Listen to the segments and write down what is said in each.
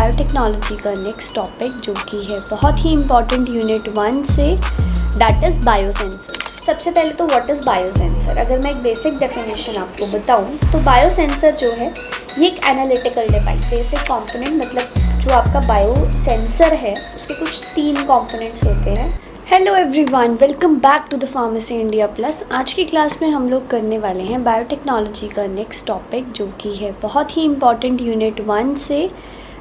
Biotechnology का next topic जो कि है बहुत ही इम्पॉर्टेंट यूनिट 1 से, दैट इज़ बायोसेंसर। सबसे पहले तो व्हाट इज़ बायोसेंसर, अगर मैं एक बेसिक डेफिनेशन आपको बताऊं तो बायोसेंसर जो है ये एक एनालिटिकल डिवाइस, बेसिक कंपोनेंट मतलब जो आपका बायोसेंसर है उसके कुछ 3 कंपोनेंट्स होते हैं। Hello everyone, welcome back to the pharmacy India plus. आज की क्लास में हम लोग करने वाले हैं बायोटेक्नोलॉजी का नेक्स्ट टॉपिक जो कि है बहुत ही इम्पॉर्टेंट यूनिट 1 से,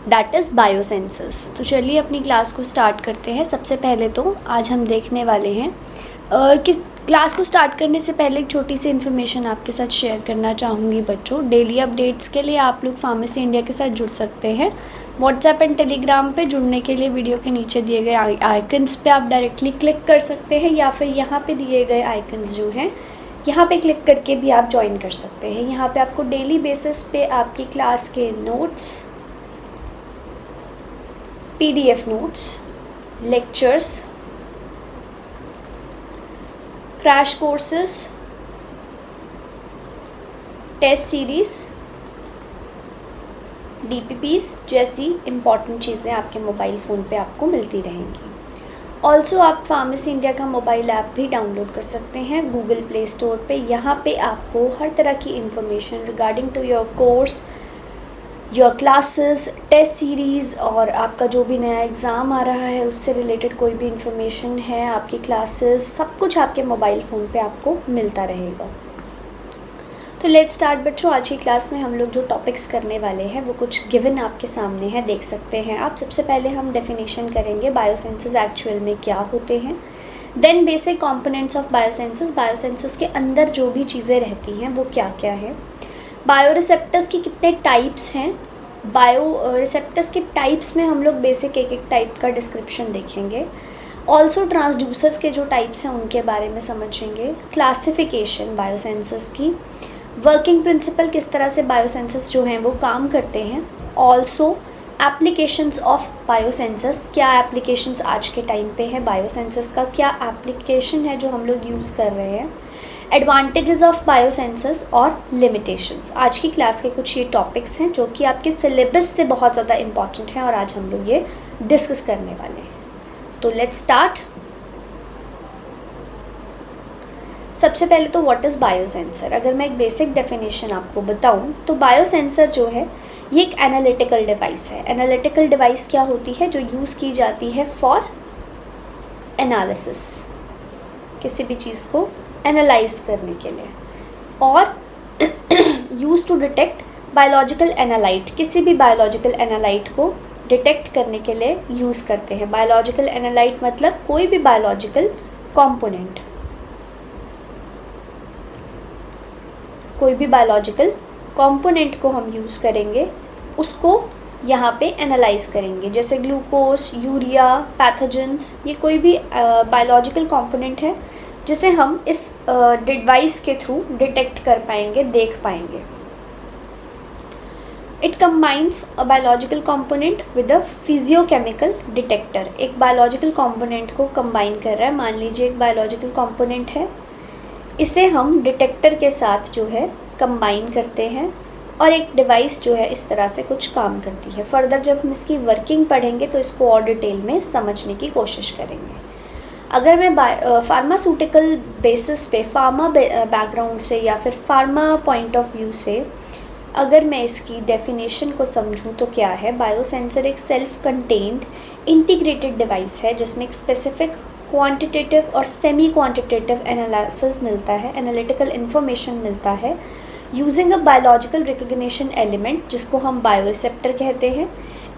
दैट इज़ बायोसेंसर्स। तो चलिए अपनी क्लास को स्टार्ट करते हैं। सबसे पहले तो आज हम देखने वाले हैं कि क्लास को स्टार्ट करने से पहले एक छोटी सी इन्फॉर्मेशन आपके साथ शेयर करना चाहूँगी बच्चों। डेली अपडेट्स के लिए आप लोग फार्मेसी इंडिया के साथ जुड़ सकते हैं। व्हाट्सएप एंड टेलीग्राम पे जुड़ने के लिए वीडियो के नीचे दिए गए आइकन्स पे आप डायरेक्टली क्लिक कर सकते हैं, या फिर यहाँ पे दिए गए आइकन्स जो हैं यहाँ पे क्लिक करके भी आप ज्वाइन कर सकते हैं। यहाँ पे आपको डेली बेसिस पे आपकी क्लास के notes, PDF notes, lectures, crash courses, test series, DPPs जैसी इम्पॉर्टेंट चीज़ें आपके मोबाइल फ़ोन पे आपको मिलती रहेंगी। ऑल्सो आप फार्मेसी इंडिया का मोबाइल ऐप भी डाउनलोड कर सकते हैं गूगल प्ले स्टोर पे। यहाँ पे आपको हर तरह की information regarding to your course, your classes, test series और आपका जो भी नया एग्ज़ाम आ रहा है उससे रिलेटेड कोई भी इंफॉर्मेशन है, आपकी क्लासेस, सब कुछ आपके मोबाइल फ़ोन पे आपको मिलता रहेगा। तो लेट्स स्टार्ट बच्चों। आज की क्लास में हम लोग जो टॉपिक्स करने वाले हैं वो कुछ गिवन आपके सामने है, देख सकते हैं आप। सबसे पहले हम डेफिनेशन करेंगे बायोसेंसर्स एक्चुअल में क्या होते हैं, then basic components of biosensors, biosensors के अंदर जो भी चीज़ें रहती हैं वो क्या क्या है, बायोरिसेप्टर्स की कितने टाइप्स हैं, बायोरिसेप्टर्स के टाइप्स में हम लोग बेसिक एक टाइप का डिस्क्रिप्शन देखेंगे। ऑल्सो ट्रांसड्यूसर्स के जो टाइप्स हैं उनके बारे में समझेंगे, क्लासिफिकेशन बायोसेंसर्स की, वर्किंग प्रिंसिपल किस तरह से बायोसेंसर्स जो हैं वो काम करते हैं, ऑल्सो एप्लीकेशंस ऑफ बायोसेंसर्स, क्या एप्लीकेशंस आज के टाइम पे है बायोसेंसर्स का, क्या एप्लीकेशन है जो हम लोग यूज़ कर रहे हैं, एडवांटेजेस ऑफ बायोसेंसर्स और लिमिटेशंस। आज की क्लास के कुछ ये टॉपिक्स हैं जो कि आपके सिलेबस से बहुत ज़्यादा इम्पॉर्टेंट हैं और आज हम लोग ये डिस्कस करने वाले हैं। तो लेट्स स्टार्ट। सबसे पहले तो व्हाट इज़ बायोसेंसर, अगर मैं एक बेसिक डेफिनेशन आपको बताऊं तो बायोसेंसर जो है ये एक एनालिटिकल डिवाइस है। एनालिटिकल डिवाइस क्या होती है, जो यूज़ की जाती है फॉर एनालिसिस, किसी भी चीज़ को एनालाइज करने के लिए, और use to detect biological analyte, किसी भी बायोलॉजिकल एनालाइट को डिटेक्ट करने के लिए यूज़ करते हैं। बायोलॉजिकल एनालाइट मतलब कोई भी बायोलॉजिकल कंपोनेंट, कोई भी बायोलॉजिकल कंपोनेंट को हम यूज़ करेंगे, उसको यहाँ पे एनालाइज करेंगे। जैसे ग्लूकोज, यूरिया, पैथोजेंस, ये कोई भी बायोलॉजिकल कंपोनेंट है जिसे हम इस डिवाइस के थ्रू डिटेक्ट कर पाएंगे, देख पाएंगे। It combines a biological component with a physicochemical detector. एक बायोलॉजिकल कंपोनेंट को कंबाइन कर रहा है, मान लीजिए एक बायोलॉजिकल कंपोनेंट है, इसे हम डिटेक्टर के साथ जो है कंबाइन करते हैं और एक डिवाइस जो है इस तरह से कुछ काम करती है। फर्दर जब हम इसकी वर्किंग पढ़ेंगे तो इसको और डिटेल में समझने की कोशिश करेंगे। अगर मैं फार्मास्यूटिकल बेसिस पे, फार्मा बैकग्राउंड से या फिर फार्मा पॉइंट ऑफ व्यू से अगर मैं इसकी डेफिनेशन को समझूं तो क्या है, बायोसेंसर एक सेल्फ कंटेन्ड इंटीग्रेटेड डिवाइस है जिसमें एक स्पेसिफिक क्वांटिटेटिव और सेमी क्वांटिटेटिव एनालिसिस मिलता है, एनालिटिकल इन्फॉर्मेशन मिलता है, using a biological recognition element जिसको हम बायोरिसेप्टर कहते हैं,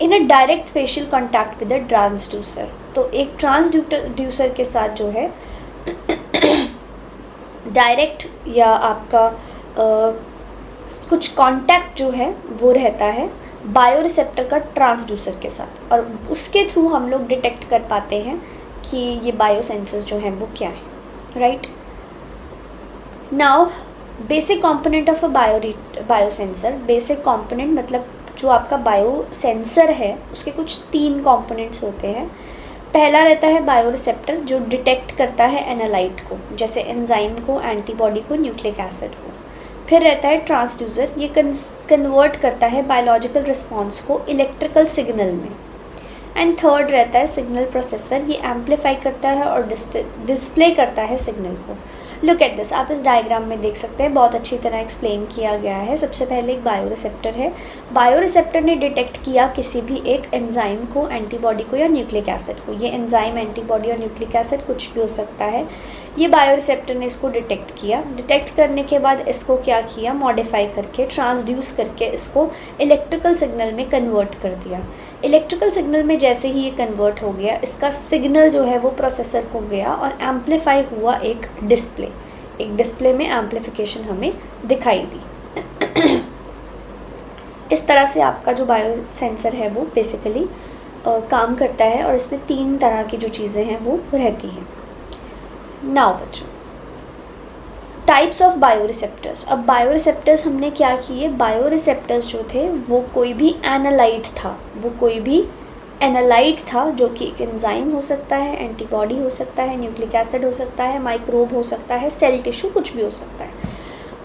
in a direct spatial contact with a transducer. तो एक ट्रांसड्यूसर के साथ जो है डायरेक्ट या आपका कुछ कांटेक्ट जो है वो रहता है बायोरिसेप्टर का ट्रांसड्यूसर के साथ, और उसके थ्रू हम लोग डिटेक्ट कर पाते हैं कि ये बायोसेंसर्स जो हैं वो क्या है, right. Now basic component of a biosensor, basic component मतलब जो आपका बायोसेंसर है उसके कुछ 3 कंपोनेंट्स होते हैं। पहला रहता है बायोरिसेप्टर जो डिटेक्ट करता है एनालाइट को, जैसे एंजाइम को, एंटीबॉडी को, न्यूक्लिक एसिड को। फिर रहता है ट्रांसड्यूसर, ये कन्वर्ट करता है बायोलॉजिकल रिस्पॉन्स को इलेक्ट्रिकल सिग्नल में। एंड थर्ड रहता है सिग्नल प्रोसेसर, ये एम्पलीफाई करता है और डिस्प्ले करता है सिग्नल को। लुक एट दिस, आप इस डायग्राम में देख सकते हैं, बहुत अच्छी तरह एक्सप्लेन किया गया है। सबसे पहले एक बायोरिसेप्टर है, बायोरिसेप्टर ने डिटेक्ट किया किसी भी एक एंजाइम को, एंटीबॉडी को या न्यूक्लिक एसिड को। ये एंजाइम, एंटीबॉडी और न्यूक्लिक एसिड कुछ भी हो सकता है। ये बायोरिसेप्टर ने इसको डिटेक्ट किया, डिटेक्ट करने के बाद इसको क्या किया, मॉडिफाई करके, ट्रांसड्यूस करके इसको इलेक्ट्रिकल सिग्नल में कन्वर्ट कर दिया। इलेक्ट्रिकल सिग्नल में जैसे ही ये कन्वर्ट हो गया, इसका सिग्नल जो है वो प्रोसेसर को गया और एम्पलीफाई हुआ एक डिस्प्ले में एम्पलीफिकेशन हमें दिखाई दी। इस तरह से आपका जो बायो सेंसर है वो बेसिकली काम करता है और इसमें 3 तरह की जो चीज़ें हैं वो रहती हैं। नाउ बच्चों, टाइप्स ऑफ बायोरिसेप्टर्स। अब बायोरिसेप्टर्स हमने क्या किए, बायोरिसेप्टर्स जो थे वो कोई भी एनालाइट था, जो कि एक एंजाइम हो सकता है, एंटीबॉडी हो सकता है, न्यूक्लिक एसिड हो सकता है, माइक्रोब हो सकता है, सेल टिश्यू, कुछ भी हो सकता है।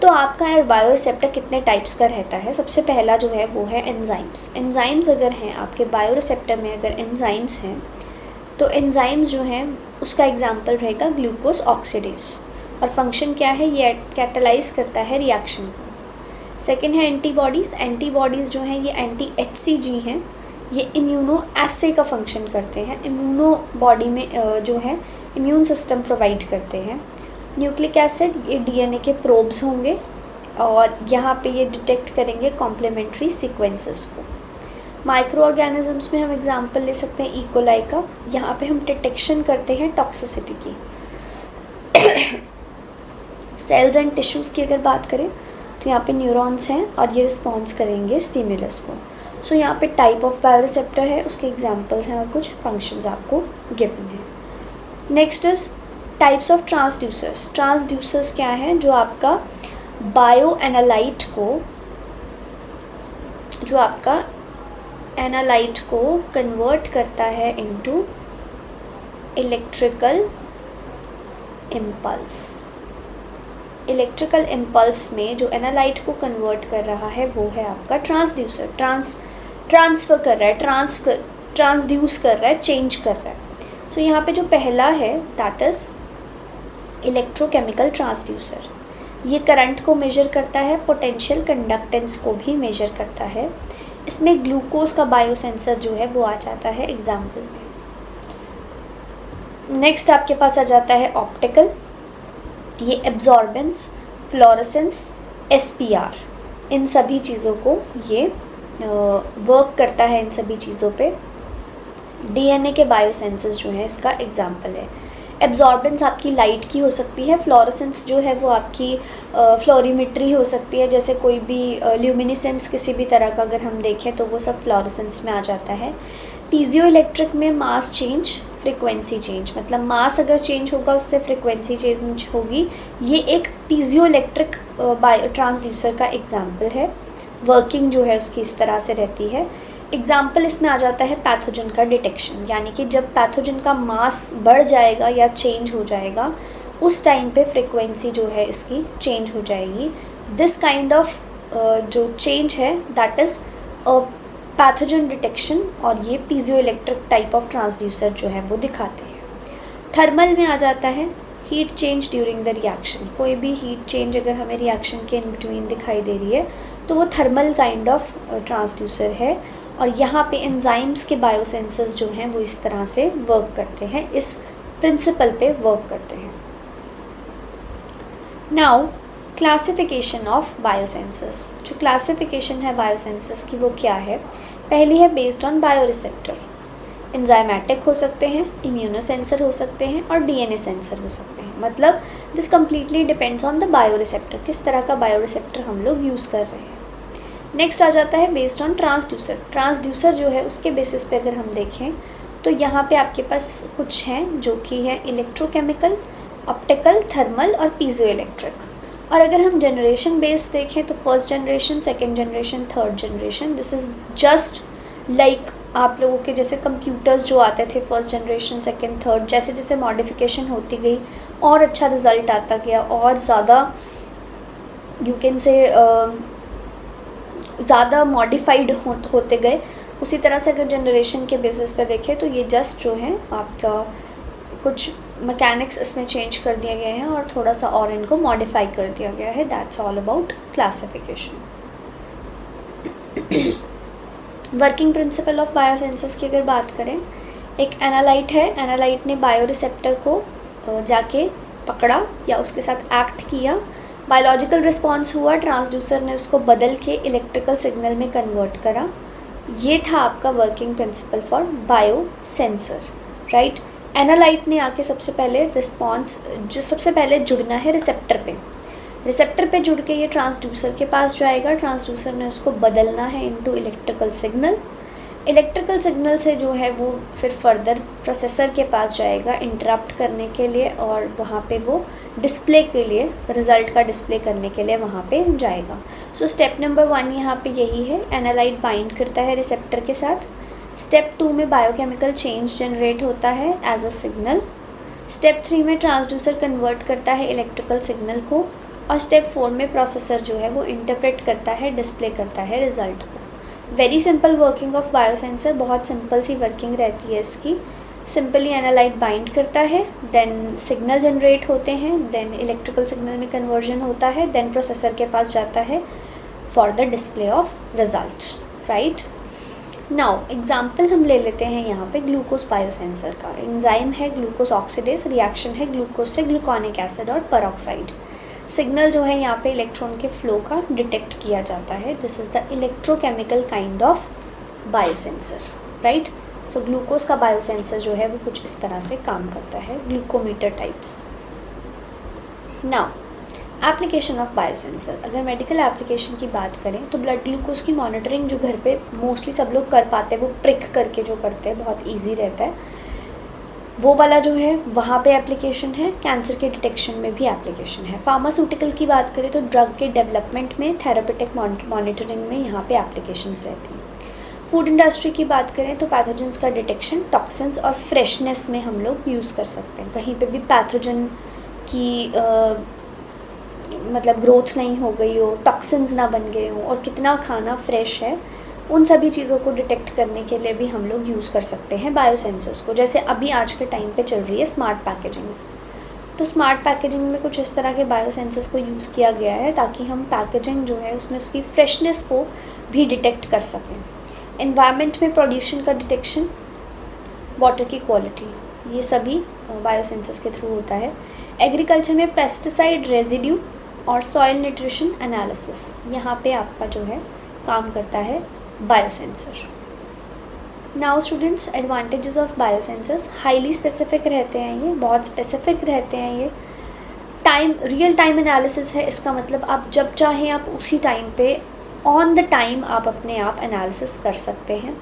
तो आपका बायोरिसेप्टर कितने टाइप्स का रहता है? सबसे पहला जो है वो है एंजाइम्स। एंजाइम्स अगर हैं आपके बायोरिसेप्टर में, अगर एंजाइम्स हैं तो एंजाइम्स जो हैं उसका एग्जाम्पल रहेगा ग्लूकोज ऑक्सीडेज, और फंक्शन क्या है, ये कैटालाइज करता है रिएक्शन को। सेकेंड है एंटीबॉडीज़। एंटीबॉडीज़ जो हैं ये एंटी HCG हैं, ये इम्यूनो एसे का फंक्शन करते हैं, इम्यूनो बॉडी में जो है इम्यून सिस्टम प्रोवाइड करते हैं। न्यूक्लिक एसिड, ये DNA के प्रोब्स होंगे और यहाँ पे ये डिटेक्ट करेंगे कॉम्प्लीमेंट्री सीक्वेंसेस को। माइक्रो ऑर्गेनिजम्स में हम एग्जांपल ले सकते हैं इकोलाई का, यहाँ पे हम डिटेक्शन करते हैं टॉक्सिसिटी की। सेल्स एंड टिश्यूज़ की अगर बात करें तो यहाँ पे न्यूरॉन्स हैं और ये रिस्पॉन्स करेंगे स्टिमुलस को। सो यहाँ पे टाइप ऑफ बायोरिसेप्टर है, उसके एग्जांपल्स हैं और कुछ फंक्शंस आपको गिवन है। Next is types of transducers. Transducers क्या है, जो आपका बायो एनालाइट को कन्वर्ट करता है into electrical impulse. Electrical impulse में जो एनालाइट को कन्वर्ट कर रहा है वो है आपका ट्रांसड्यूसर। ट्रांसफ़र कर रहा है, ट्रांसड्यूस कर रहा है, चेंज कर रहा है। सो यहाँ पे जो पहला है दैट इज़ इलेक्ट्रोकेमिकल ट्रांसड्यूसर। ये करंट को मेजर करता है, पोटेंशियल कंडक्टेंस को भी मेजर करता है। इसमें ग्लूकोज का बायोसेंसर जो है वो आ जाता है एग्जाम्पल में। नेक्स्ट आपके पास आ जाता है ऑप्टिकल। ये एब्जॉर्बेंस, फ्लोरेसेंस, SPR, इन सभी चीज़ों को ये वर्क करता है, इन सभी चीज़ों पे। DNA के बायोसेंसर्स जो है इसका एग्जाम्पल है। एब्जॉर्बेंस आपकी लाइट की हो सकती है, फ्लोरेसेंस जो है वो आपकी फ्लोरीमेट्री हो सकती है, जैसे कोई भी ल्यूमिनिसेंस किसी भी तरह का अगर हम देखें तो वो सब फ्लोरेसेंस में आ जाता है। पीजियो इलेक्ट्रिक में मास चेंज, फ्रीक्वेंसी चेंज, मतलब मास अगर चेंज होगा उससे फ्रीक्वेंसी चेंज होगी। ये एक पीजियो इलेक्ट्रिक ट्रांसड्यूसर का एग्जाम्पल है। वर्किंग जो है उसकी इस तरह से रहती है। एग्जाम्पल इसमें आ जाता है पैथोजन का डिटेक्शन, यानी कि जब पैथोजन का मास बढ़ जाएगा या चेंज हो जाएगा उस टाइम पे फ्रीक्वेंसी जो है इसकी चेंज हो जाएगी। दिस काइंड ऑफ जो चेंज है दैट इज़ पैथोजन डिटेक्शन, और ये piezo electric type of transducer जो है वो दिखाते हैं। थर्मल में आ जाता है heat change during the reaction. कोई भी हीट चेंज अगर हमें रिएक्शन के इन बिटवीन दिखाई दे रही है तो वो थर्मल काइंड ऑफ ट्रांसड्यूसर है। और यहाँ पे एंजाइम्स के बायोसेंसर्स जो हैं वो इस तरह से वर्क करते हैं, इस प्रिंसिपल पे वर्क करते हैं। Now classification of biosensors. जो क्लासिफिकेशन है बायोसेंसर्स की वो क्या है? पहली है बेस्ड ऑन बायोरिसेप्टर। एंजाइमेटिक हो सकते हैं, इम्यूनोसेंसर हो सकते हैं और DNA सेंसर हो सकते हैं। मतलब this completely depends on the bioreceptor, किस तरह का बायोरिसेप्टर हम लोग यूज़ कर रहे हैं। नेक्स्ट आ जाता है बेस्ड ऑन ट्रांसड्यूसर। ट्रांसड्यूसर जो है उसके बेसिस पे अगर हम देखें तो यहाँ पे आपके पास कुछ हैं जो कि है इलेक्ट्रोकेमिकल, ऑप्टिकल, थर्मल और पीजो इलेक्ट्रिक। और अगर हम जनरेशन बेस देखें तो first generation, second generation, third generation. This is just like आप लोगों के जैसे कंप्यूटर्स जो आते थे फर्स्ट जनरेशन, सेकेंड, थर्ड, जैसे जैसे मॉडिफिकेशन होती गई और अच्छा रिज़ल्ट आता गया और ज़्यादा यू कैन से ज़्यादा मॉडिफाइड होते गए। उसी तरह से अगर जनरेशन के बेसिस पे देखें तो ये जस्ट जो है आपका कुछ मैकेनिक्स इसमें चेंज कर दिए गए हैं और थोड़ा सा और इनको मॉडिफाई कर दिया गया है। That's all about classification. Working principle of biosensors की अगर बात करें, एक एनालाइट है, एनालाइट ने बायो रिसेप्टर को जाके पकड़ा या उसके साथ एक्ट किया, बायोलॉजिकल रिस्पॉन्स हुआ, ट्रांसड्यूसर ने उसको बदल के इलेक्ट्रिकल सिग्नल में कन्वर्ट करा। ये था आपका working principle for bio sensor, right. Analyte ने आके सबसे पहले जुड़ना है रिसेप्टर पे जुड़ के ये ट्रांसड्यूसर के पास जाएगा, ट्रांसड्यूसर ने उसको बदलना है इनटू इलेक्ट्रिकल सिग्नल से जो है वो फिर फर्दर प्रोसेसर के पास जाएगा इंटरप्ट करने के लिए, और वहाँ पे वो डिस्प्ले के लिए, रिज़ल्ट का डिस्प्ले करने के लिए वहाँ पे जाएगा। सो स्टेप नंबर 1 यहाँ पे यही है, एनालाइट बाइंड करता है रिसेप्टर के साथ। स्टेप 2 में बायोकेमिकल चेंज जनरेट होता है एज अ सिग्नल। स्टेप 3 में ट्रांसड्यूसर कन्वर्ट करता है इलेक्ट्रिकल सिग्नल को, और स्टेप 4 में प्रोसेसर जो है वो इंटरप्रेट करता है, डिस्प्ले करता है रिज़ल्ट को। Very simple working of biosensor, बहुत सिंपल सी वर्किंग रहती है इसकी। सिंपली एनालाइट बाइंड करता है, देन सिग्नल जनरेट होते हैं, देन इलेक्ट्रिकल सिग्नल में कन्वर्जन होता है, देन प्रोसेसर के पास जाता है for the display of result, right. Now example हम ले लेते हैं यहाँ पे ग्लूकोज बायोसेंसर का। एंजाइम है ग्लूकोज ऑक्सीडेज, रिएक्शन है ग्लूकोज से ग्लूकोनिक एसिड और पेरोक्साइड। सिग्नल जो है यहाँ पे इलेक्ट्रॉन के फ्लो का डिटेक्ट किया जाता है। This is the electrochemical kind of biosensor, right. So glucose का बायोसेंसर जो है वो कुछ इस तरह से काम करता है, glucometer types. Now application of biosensor, अगर मेडिकल एप्लीकेशन की बात करें तो ब्लड ग्लूकोज की मॉनिटरिंग जो घर पे मोस्टली सब लोग कर पाते हैं, वो प्रिक करके जो करते हैं, बहुत ईजी रहता है, वो वाला जो है वहाँ पे एप्लीकेशन है। कैंसर के डिटेक्शन में भी एप्लीकेशन है। फार्मास्यूटिकल की बात करें तो ड्रग के डेवलपमेंट में, थेरापेटिक मॉनिटरिंग में यहाँ पे एप्लीकेशंस रहती हैं। फूड इंडस्ट्री की बात करें तो पैथोजेंस का डिटेक्शन, टॉक्सिन्स और फ्रेशनेस में हम लोग यूज़ कर सकते हैं। कहीं पे भी पैथोजन की मतलब ग्रोथ नहीं हो गई हो, टॉक्सिन्स ना बन गए हो, और कितना खाना फ्रेश है, उन सभी चीज़ों को डिटेक्ट करने के लिए भी हम लोग यूज़ कर सकते हैं बायोसेंसर्स को। जैसे अभी आज के टाइम पे चल रही है स्मार्ट पैकेजिंग, तो स्मार्ट पैकेजिंग में कुछ इस तरह के बायोसेंसर्स को यूज़ किया गया है ताकि हम पैकेजिंग जो है उसमें उसकी फ्रेशनेस को भी डिटेक्ट कर सकें। एनवायरनमेंट में पोल्यूशन का डिटेक्शन, वाटर की क्वालिटी, ये सभी बायोसेंसर्स के थ्रू होता है। एग्रीकल्चर में पेस्टिसाइड रेजिड्यू और सॉइल न्यूट्रिशन एनालिसिस, यहाँ पे आपका जो है काम करता है biosensor. Now students, advantages of biosensors, highly specific रहते हैं ये, बहुत स्पेसिफिक रहते हैं ये। रियल टाइम एनालिसिस है, इसका मतलब आप जब चाहें आप उसी टाइम पे ऑन द टाइम आप अपने आप एनालिसिस कर सकते हैं।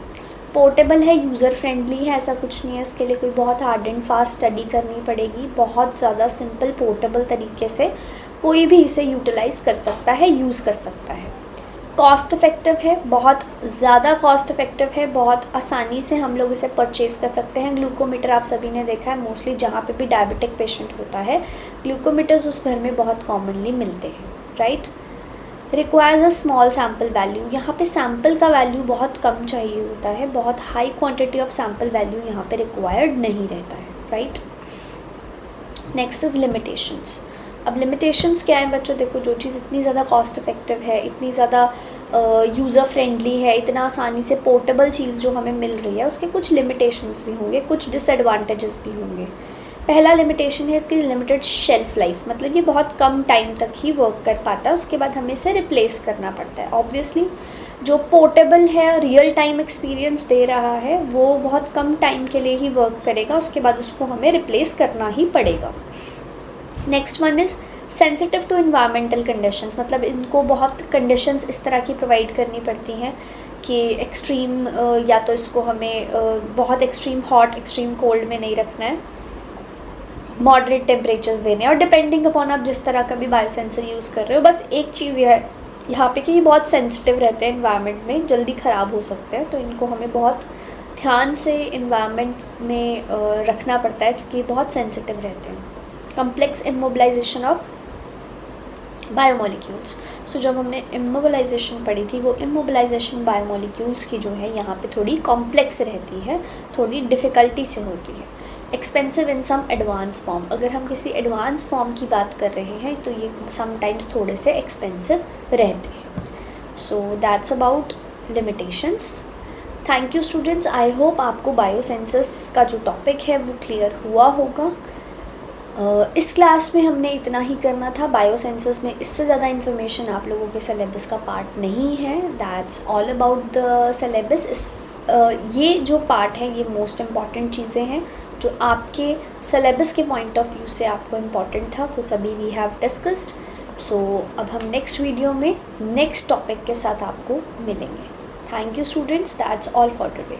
पोर्टेबल है, यूज़र फ्रेंडली है, ऐसा कुछ नहीं है इसके लिए कोई बहुत हार्ड एंड फास्ट स्टडी करनी पड़ेगी। बहुत ज़्यादा सिंपल पोर्टेबल तरीके से कोई भी इसे यूटिलाइज़ कर सकता है, यूज़ कर सकता है। कॉस्ट इफ़ेक्टिव है, बहुत ज़्यादा कॉस्ट इफ़ेक्टिव है, बहुत आसानी से हम लोग इसे परचेज़ कर सकते हैं। ग्लूकोमीटर आप सभी ने देखा है, मोस्टली जहाँ पे भी डायबिटिक पेशेंट होता है ग्लूकोमीटर्स उस घर में बहुत कॉमनली मिलते हैं, right. Requires a small sample value, यहाँ पे सैम्पल का वैल्यू बहुत कम चाहिए होता है, बहुत high quantity of sample value यहाँ पे रिक्वायर्ड नहीं रहता है, राइट। Next is limitations. अब लिमिटेशंस क्या है बच्चों, देखो जो चीज़ इतनी ज़्यादा कॉस्ट इफ़ेक्टिव है, इतनी ज़्यादा यूज़र फ्रेंडली है, इतना आसानी से पोर्टेबल चीज़ जो हमें मिल रही है, उसके कुछ लिमिटेशंस भी होंगे, कुछ डिसएडवांटेजेस भी होंगे। पहला लिमिटेशन है इसकी लिमिटेड शेल्फ़ लाइफ, मतलब ये बहुत कम टाइम तक ही वर्क कर पाता है, उसके बाद हमें इसे रिप्लेस करना पड़ता है। ऑब्वियसली जो पोर्टेबल है, रियल टाइम एक्सपीरियंस दे रहा है, वो बहुत कम टाइम के लिए ही वर्क करेगा, उसके बाद उसको हमें रिप्लेस करना ही पड़ेगा। Next one is sensitive to environmental conditions, मतलब इनको बहुत कंडीशंस इस तरह की प्रोवाइड करनी पड़ती हैं कि एक्सट्रीम या तो इसको हमें बहुत एक्सट्रीम हॉट एक्सट्रीम कोल्ड में नहीं रखना है, मॉडरेट टेम्परेचर्स देने, और डिपेंडिंग अपॉन आप जिस तरह का भी बायोसेंसर यूज़ कर रहे हो। बस एक चीज़ यह है यहाँ पे कि ये बहुत सेंसिटिव रहते हैं एनवायरनमेंट में, जल्दी ख़राब हो सकते हैं, तो इनको हमें बहुत ध्यान से एनवायरनमेंट में रखना पड़ता है क्योंकि बहुत सेंसिटिव रहते हैं। Complex immobilization of biomolecules. So जब हमने इमोबिलाइजेशन पढ़ी थी, वो इमोबिलाइजेशन बायोमोलिक्यूल्स की जो है यहाँ पे थोड़ी कॉम्प्लेक्स रहती है, थोड़ी डिफ़िकल्टी से होती है। Expensive in some advance form, अगर हम किसी एडवांस फॉर्म की बात कर रहे हैं तो ये समटाइम्स थोड़े से एक्सपेंसिव रहते हैं। So that's about limitations. Thank you students, I hope आपको बायोसेंसस का जो टॉपिक है वो क्लियर हुआ होगा। इस क्लास में हमने इतना ही करना था। बायोसेंसस में इससे ज़्यादा इन्फॉर्मेशन आप लोगों के सिलेबस का पार्ट नहीं है। That's all about the syllabus. ये जो पार्ट है ये मोस्ट इम्पॉर्टेंट चीज़ें हैं जो आपके सिलेबस के पॉइंट ऑफ व्यू से आपको इम्पॉर्टेंट था, वो सभी वी हैव डिस्कस्ड। सो अब हम नेक्स्ट वीडियो में नेक्स्ट टॉपिक के साथ आपको मिलेंगे। Thank you students, that's all for today.